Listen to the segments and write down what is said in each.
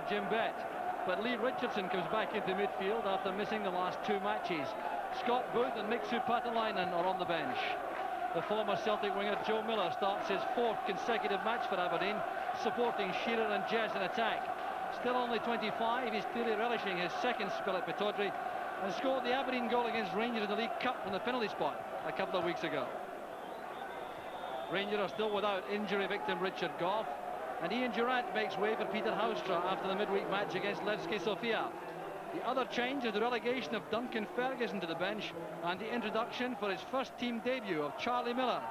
injured Jim Bett. But Lee Richardson comes back into midfield after missing the last 2 matches. Scott Booth and Mixu Patalainen are on the bench. The former Celtic winger Joe Miller starts his 4th consecutive match for Aberdeen, supporting Shearer and Jess in attack. Still only 25, he's clearly relishing his 2nd spell at Pittodrie and scored the Aberdeen goal against Rangers in the League Cup from the penalty spot a couple of weeks ago. Rangers are still without injury victim Richard Gough, and Ian Durrant makes way for Peter Houstra after the midweek match against Levski Sofia. The other change is the relegation of Duncan Ferguson to the bench and the introduction for his first team debut of Charlie Miller.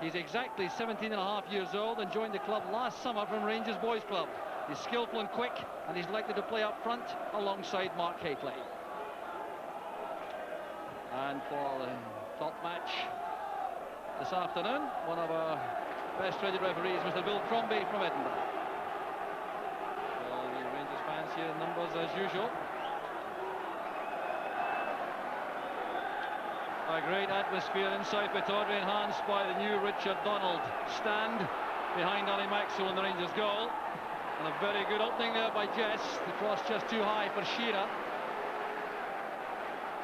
He's exactly 17.5 years old and joined the club last summer from Rangers Boys Club. He's skillful and quick, and he's likely to play up front alongside Mark Hateley. And for the top match this afternoon, one of our best rated referees, Mr. Bill Crombie from Edinburgh. All the Rangers fans here in numbers as usual. A great atmosphere inside Pittodrie, enhanced by the new Richard Donald stand behind Ali Maxwell in the Rangers goal. And a very good opening there by Jess. The cross just too high for Shearer.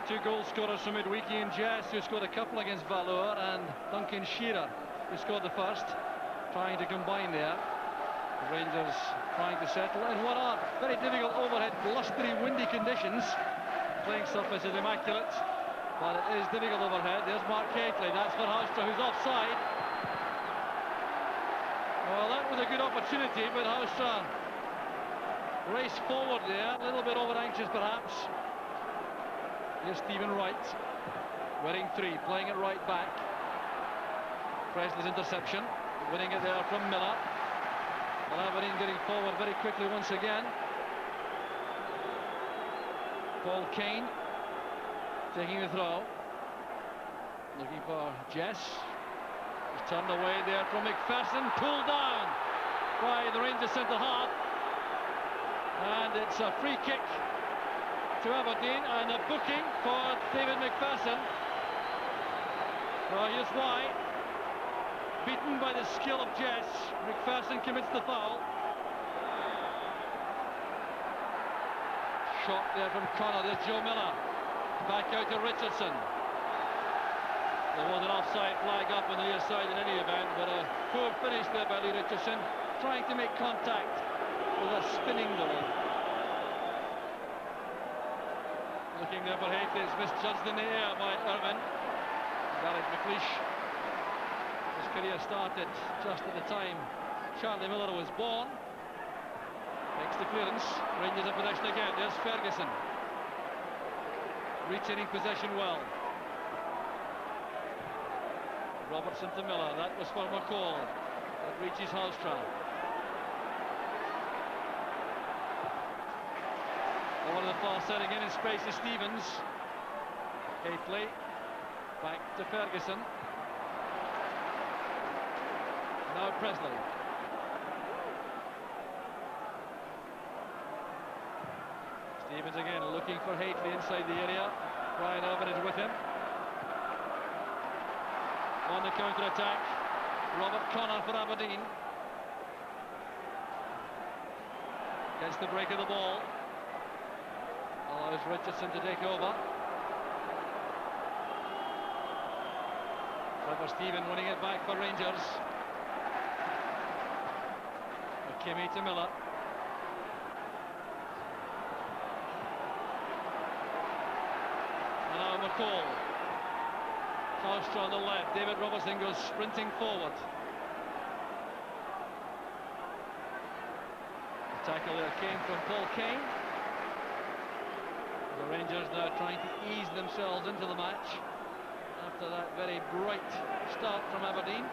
2 goal scorers from midweek, Ian Jess, who scored a couple against Valor, and Duncan Shearer, who scored the first, trying to combine there. The Rangers trying to settle in what are very difficult overhead, blustery, windy conditions. Playing surface is immaculate, but it is difficult overhead. There's Mark Hateley, that's for Houstra, who's offside. Well, that was a good opportunity, but Houstra raced forward there, a little bit over-anxious perhaps. Here's Stephen Wright, wearing 3, playing it right back. Presley's interception, winning it there from Miller. Well, Aberdeen getting forward very quickly once again. Paul Kane taking the throw, looking for Jess. He's turned away there from McPherson, pulled down by the Rangers centre-half. And it's a free kick to Aberdeen and a booking for David McPherson. Well, here's why. Beaten by the skill of Jess, McPherson commits the foul. Shot there from Connor. There's Joe Miller. Back out to Richardson. There was an offside flag up on the near side in any event, but a poor finish there by Lee Richardson, trying to make contact with a spinning ball. Looking there for Hateley, it's misjudged in the air by Irvin. Gareth McLeish. His career started just at the time Charlie Miller was born. Makes the clearance. Rangers in possession again. There's Ferguson. Retaining possession well. Robertson to Miller. That was for McCall. That reaches Houstra. Over to the far side again in space is Stevens. Hateley. Back to Ferguson. Now Presley. Stevens again looking for Hateley inside the area. Brian Irvin is with him. On the counter-attack, Robert Connor for Aberdeen. Gets the break of the ball. Allows Richardson to take over. Trevor Stephen winning it back for Rangers. McKimmie to Miller. And now McCall. Houstra on the left. David Robertson goes sprinting forward. The tackle there came from Paul Kane. The Rangers now trying to ease themselves into the match after that very bright start from Aberdeen.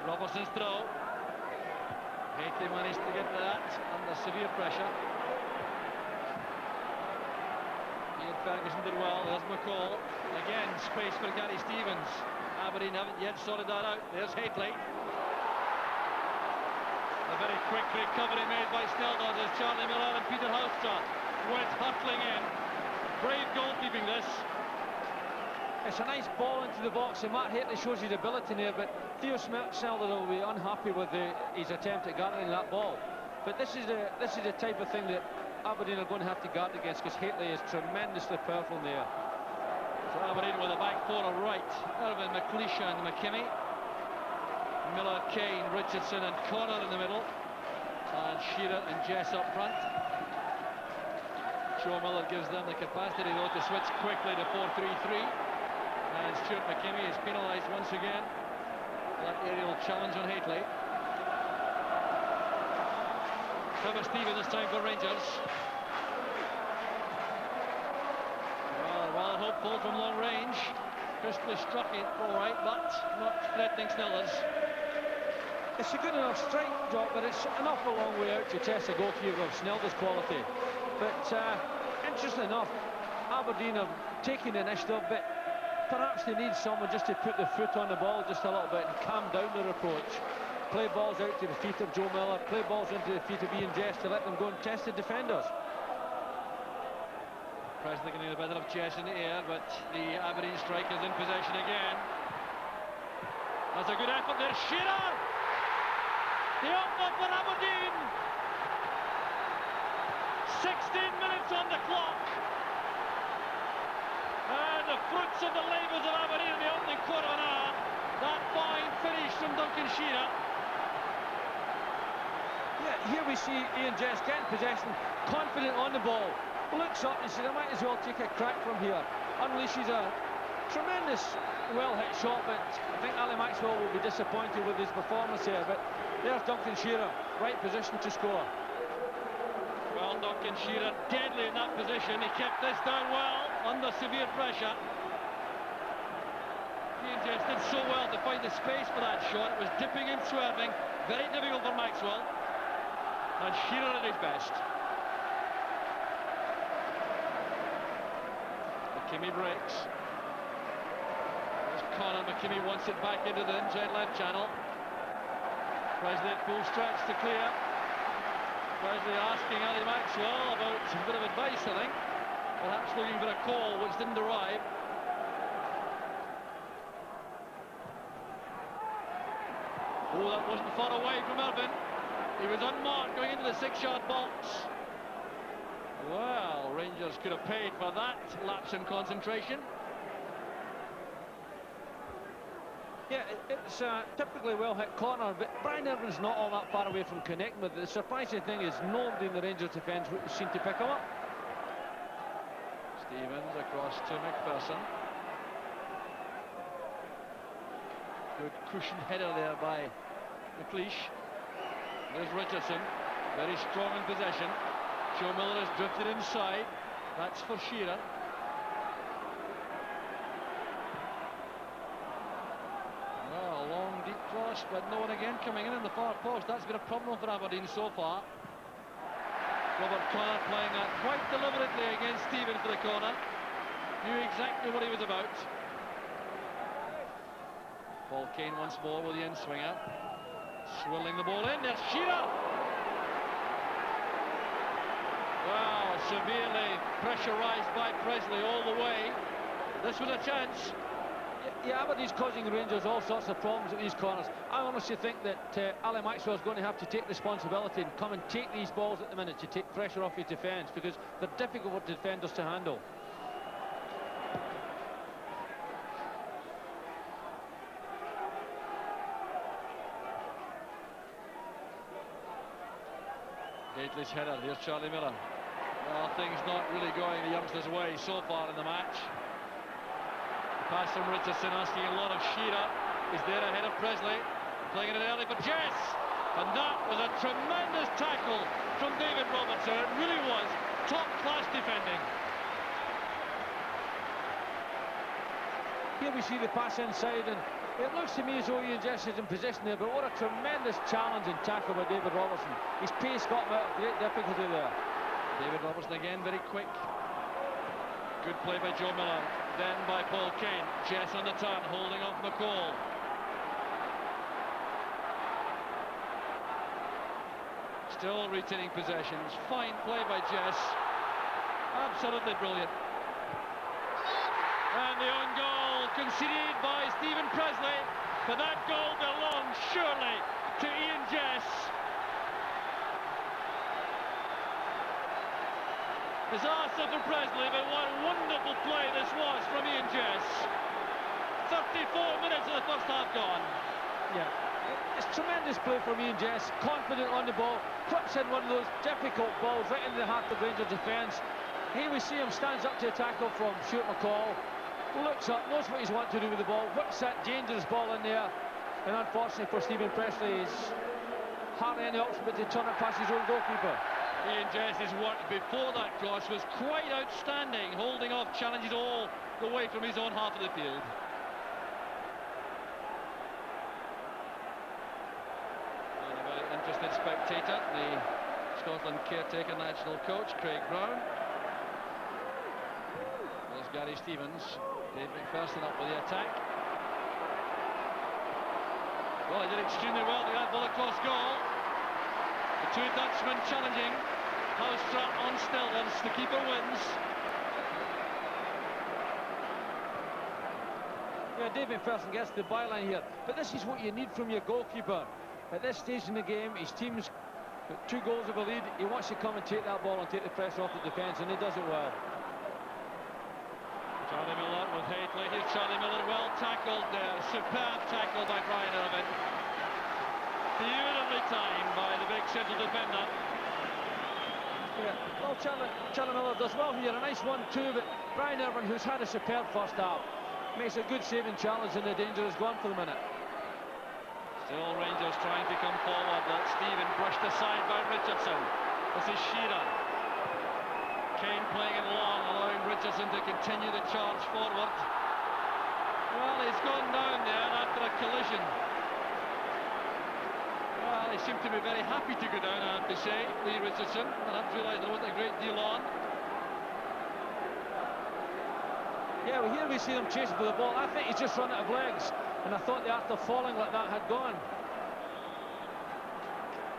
Robertson's throw. Hateley managed to get to that under severe pressure. Ian Ferguson did well. There's McCall. Again, space for Gary Stevens. Aberdeen haven't yet sorted that out. There's Hateley. A very quick recovery made by Snelldon as Charlie Miller and Peter Houstra went hurtling in. Brave goalkeeping this. It's a nice ball into the box, and Matt Hateley shows his ability there, but Theo Snelldon will be unhappy with his attempt at garnering that ball. But this is the type of thing that Aberdeen are going to have to guard against, because Haitley is tremendously powerful in the air. So Aberdeen with a back four of right. Irvin, McLeish and McKimmie. Miller, Kane, Richardson and Connor in the middle. And Shearer and Jess up front. Joe Miller gives them the capacity though to switch quickly to 4-3-3. And Stuart McKimmie is penalised once again. That aerial challenge on Haitley. Trevor Stephen this time for Rangers. Well, hopeful from long range. Crisply struck it all right, but not threatening Snellers. It's a good enough strike drop, but it's an awful long way out to test a goalkeeper of Snellers' quality. But interesting enough, Aberdeen are taking the initiative, but perhaps they need someone just to put their foot on the ball just a little bit and calm down their approach. Play balls out to the feet of Joe Miller, play balls into the feet of Ian Jess to let them go and test the defenders. Presley getting a bit of Jess in the air, but the Aberdeen strikers in possession again. That's a good effort there. Shearer! The opener for Aberdeen! 16 minutes on the clock. And the fruits of the labours of Aberdeen in the opening quarter of an hour. That fine finish from Duncan Shearer. Yeah, here we see Ian Jess getting possession, confident on the ball. Looks up and says, I might as well take a crack from here. Unleashes a tremendous well-hit shot, but I think Ali Maxwell will be disappointed with his performance here. But there's Duncan Shearer, right position to score. Well, Duncan Shearer deadly in that position. He kept this down well under severe pressure. Ian Jess did so well to find the space for that shot. It was dipping and swerving, very difficult for Maxwell. And Shearer at his best. McKimmie breaks. There's Connor. McKimmie wants it back into the inside left channel. Presley at full stretch to clear. Presley asking Ali Maxwell about a bit of advice, I think. Perhaps looking for a call which didn't arrive. Oh, that wasn't far away from Irvin. He was unmarked going into the 6-yard box. Well, Rangers could have paid for that lapse in concentration. Yeah, it's a typically well-hit corner, but Brian Irvin's not all that far away from connecting with it. The surprising thing is nobody in the Rangers defence seemed to pick him up. Stevens across to McPherson. Good cushion header there by McLeish. There's Richardson, very strong in possession. Joe Miller has drifted inside. That's for Shearer. Well, long deep cross, but no one again coming in the far post. That's been a problem for Aberdeen so far. Robert Connor playing that quite deliberately against Stephen for the corner. Knew exactly what he was about. Paul Kane once more with the in-swinger. Swirling the ball in, there's Shearer! Wow, severely pressurised by Presley all the way. This was a chance. Yeah, Aberdeen's causing Rangers all sorts of problems at these corners. I honestly think that Ali Maxwell's going to have to take responsibility and come and take these balls at the minute to take pressure off his defence, because they're difficult for defenders to handle. Haitley's header, here's Charlie Miller. Well, things not really going the youngsters' way so far in the match. Pass from Richardson asking a lot of Shearer. He's there ahead of Presley. Playing it early for Jess. And that was a tremendous tackle from David Robertson. It really was top-class defending. Here we see the pass inside, and it looks to me as though Ian Jess is in position there, but what a tremendous challenge and tackle by David Robertson. His pace got him out of great difficulty there. David Robertson again very quick. Good play by Joe Miller, then by Paul Kane. Jess on the turn, holding off McCall. Still retaining possessions. Fine play by Jess. Absolutely brilliant. And the own goal conceded by Stephen Presley, but that goal belongs surely to Ian Jess. Disaster for Presley, but what wonderful play this was from Ian Jess. 34 minutes of the first half gone. Yeah, it's tremendous play from Ian Jess, confident on the ball, puts in one of those difficult balls right into the heart of Rangers defence. Here we see him stands up to a tackle from Stuart McCall, looks up, knows what he's wanting to do with the ball, whips that dangerous ball in there, and unfortunately for Stephen Presley, he's hardly any option but to turn it past his own goalkeeper. Ian Jess's work before that cross was quite outstanding, holding off challenges all the way from his own half of the field. And a very interested spectator, the Scotland caretaker national coach, Craig Brown. There's Gary Stevens, Dave McPherson up with the attack. Well, he did extremely well to get that ball across goal. The two Dutchmen challenging. Houstra on Stiltons, the keeper wins. Yeah, Dave McPherson gets the byline here, but this is what you need from your goalkeeper. At this stage in the game, his team's got 2 goals of a lead. He wants to come and take that ball and take the pressure off the defence, and he does it well. Charlie Miller with Haitley. Here's Charlie Miller, well tackled there. Superb tackle by Brian Irvin. Beautifully timed by the big central defender. Yeah, well, Charlie Miller does well here. A nice 1-2, but Brian Irvin, who's had a superb first half, makes a good saving challenge, and the danger is gone for the minute. Still Rangers trying to come forward, but Stephen brushed aside by Richardson. This is Shearer. Kane playing it long, allowing Richardson to continue the charge forward. Well, he's gone down there after a collision. Well, he seemed to be very happy to go down, I have to say, Lee Richardson. I didn't realise there wasn't a great deal on. Yeah, well, here we see him chasing for the ball. I think he's just run out of legs, and I thought the act of falling like that had gone.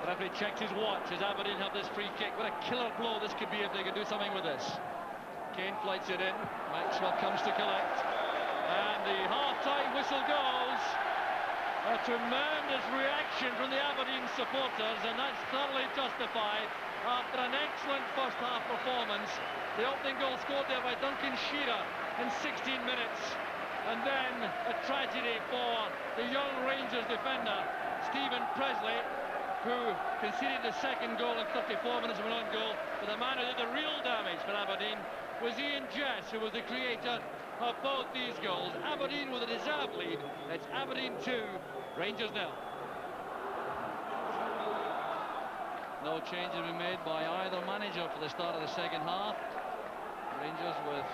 The referee checked his watch as Aberdeen have this free kick. What a killer blow this could be if they could do something with this. Kane flights it in. Maxwell comes to collect. And the half-time whistle goes. A tremendous reaction from the Aberdeen supporters, and that's thoroughly justified after an excellent first-half performance. The opening goal scored there by Duncan Shearer in 16 minutes. And then a tragedy for the young Rangers defender, Stephen Presley, who conceded the second goal in 34 minutes of an own goal. But the man who did the real damage for Aberdeen was Ian Jess, who was the creator of both these goals. Aberdeen with a deserved lead. It's Aberdeen 2, Rangers 0. No change has been made by either manager for the start of the second half. Rangers with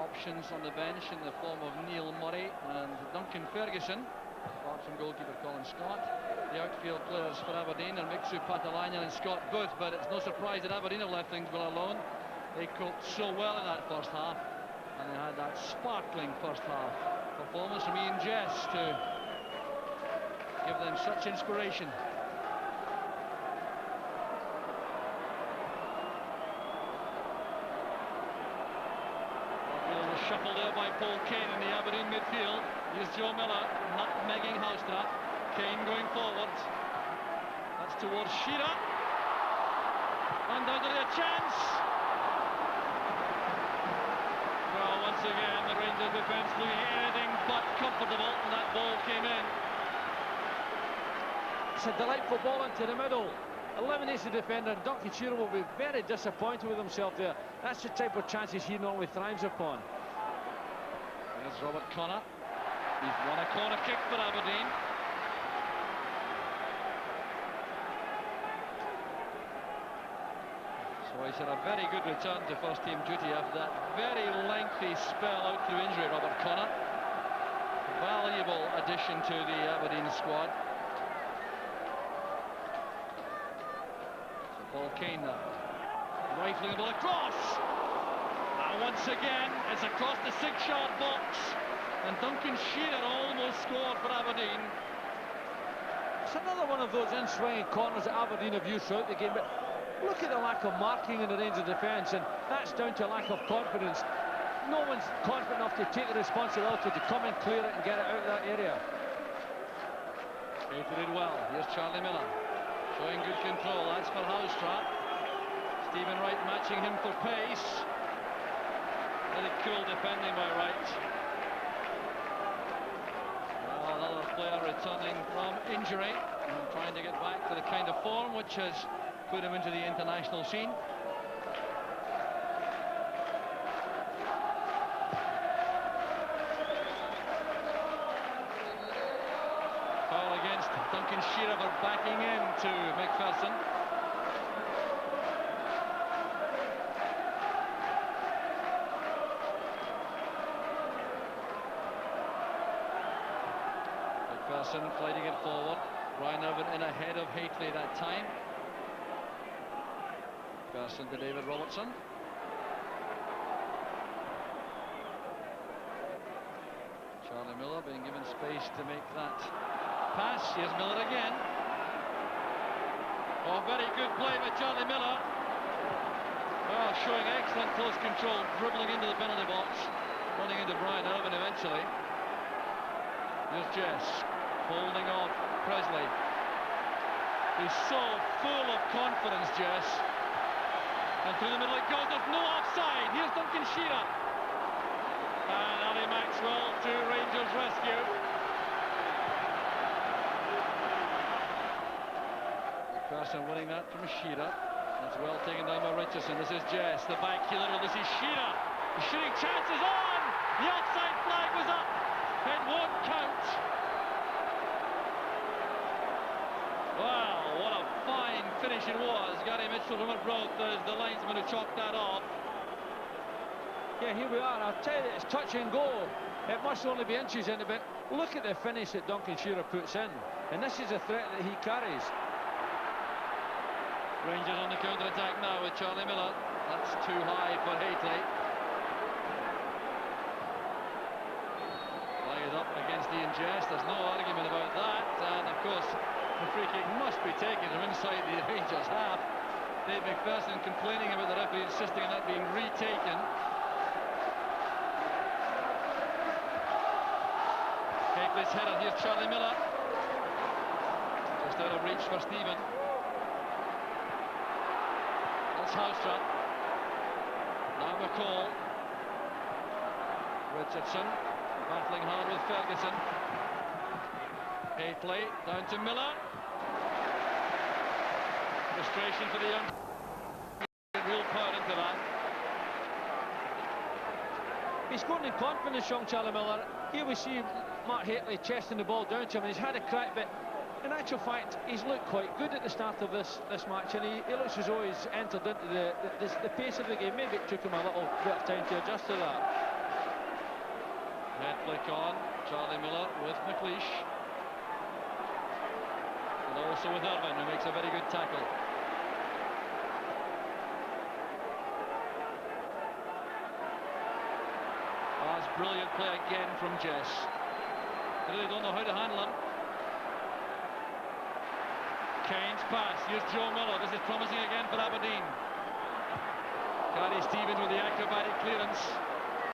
options on the bench in the form of Neil Murray and Duncan Ferguson, apart from goalkeeper Colin Scott. The outfield players for Aberdeen are Mixu Patalanya and Scott Booth, but it's no surprise that Aberdeen have left things well alone. They coped so well in that first half, and they had that sparkling first half performance from Ian Jess to give them such inspiration. Shuffled there by Paul Kane in the Aberdeen midfield. Here's Joe Miller nutmegging Houstra. Kane going forward. That's towards Shearer. Undoubtedly a chance. Well, once again, the Rangers defence looking anything but comfortable, and that ball came in. It's a delightful ball into the middle. Eliminates the defender. Duncan Shearer will be very disappointed with himself there. That's the type of chances he normally thrives upon. There's Robert Connor. He's won a corner kick for Aberdeen. So he's had a very good return to first team duty after that very lengthy spell out through injury, Robert Connor. Valuable addition to the Aberdeen squad. So Paul Kane now, rifling the ball across. And once again, it's across the 6-yard box, and Duncan Shearer almost scored for Aberdeen. It's another one of those in-swinging corners that Aberdeen have used throughout the game, but look at the lack of marking in the Rangers defence, and that's down to a lack of confidence. No one's confident enough to take the responsibility to come and clear it and get it out of that area. He did well. Here's Charlie Miller, showing good control. That's for Houstra. Stephen Wright matching him for pace. Very cool defending by Wright. Well, another player returning from injury and trying to get back to the kind of form which has put him into the international scene. Foul against Duncan Shearer for backing into McPherson. McPherson fighting it forward. Brian Irvin in ahead of Haitley that time. McPherson to David Robertson. Charlie Miller being given space to make that pass. Here's Miller again. Oh, very good play by Charlie Miller. Well, showing excellent close control, dribbling into the penalty box, running into Brian Irvin eventually. Here's Jess, holding off Presley. He's so full of confidence, Jess. And through the middle it goes, there's no offside. Here's Duncan Shearer. And Ali Maxwell to Rangers' rescue. McPherson winning that from Shearer. That's well taken down by Richardson. This is Jess, the back heeler. This is Shearer. The shooting chance is on. The offside flag was up. It won't count. Wow, what a fine finish it was. Gary Mitchell from it broke. There's the linesman who chalked that off. Yeah, here we are. I'll tell you, it's touch and go. It must only be inches in it, but look at the finish that Duncan Shearer puts in. And this is a threat that he carries. Rangers on the counter-attack now with Charlie Miller. That's too high for Haitley. Flag is up against Ian Jess. There's no argument about that. And of course, the free kick must be taken from inside the Rangers half. Dave McPherson complaining about the referee insisting on that being retaken. Haitley's header. Here's Charlie Miller. Just out of reach for Stephen. That's Houstra. Now McCall. Richardson battling hard with Ferguson. Haitley down to Miller. Frustration for the young. Real power into that. He's going in confidence, young Charlie Miller. Here we see Mark Haitley chesting the ball down to him, and he's had a crack, but in actual fact, he's looked quite good at the start of this match, and he looks as though he's entered into the pace of the game. Maybe it took him a little bit of time to adjust to that. Head flick on, Charlie Miller with McLeish. And also with Irvin, who makes a very good tackle. That's brilliant play again from Jess. They really don't know how to handle him. Kane's pass, here's Joe Miller. This is promising again for Aberdeen. Gary Stevens with the acrobatic clearance.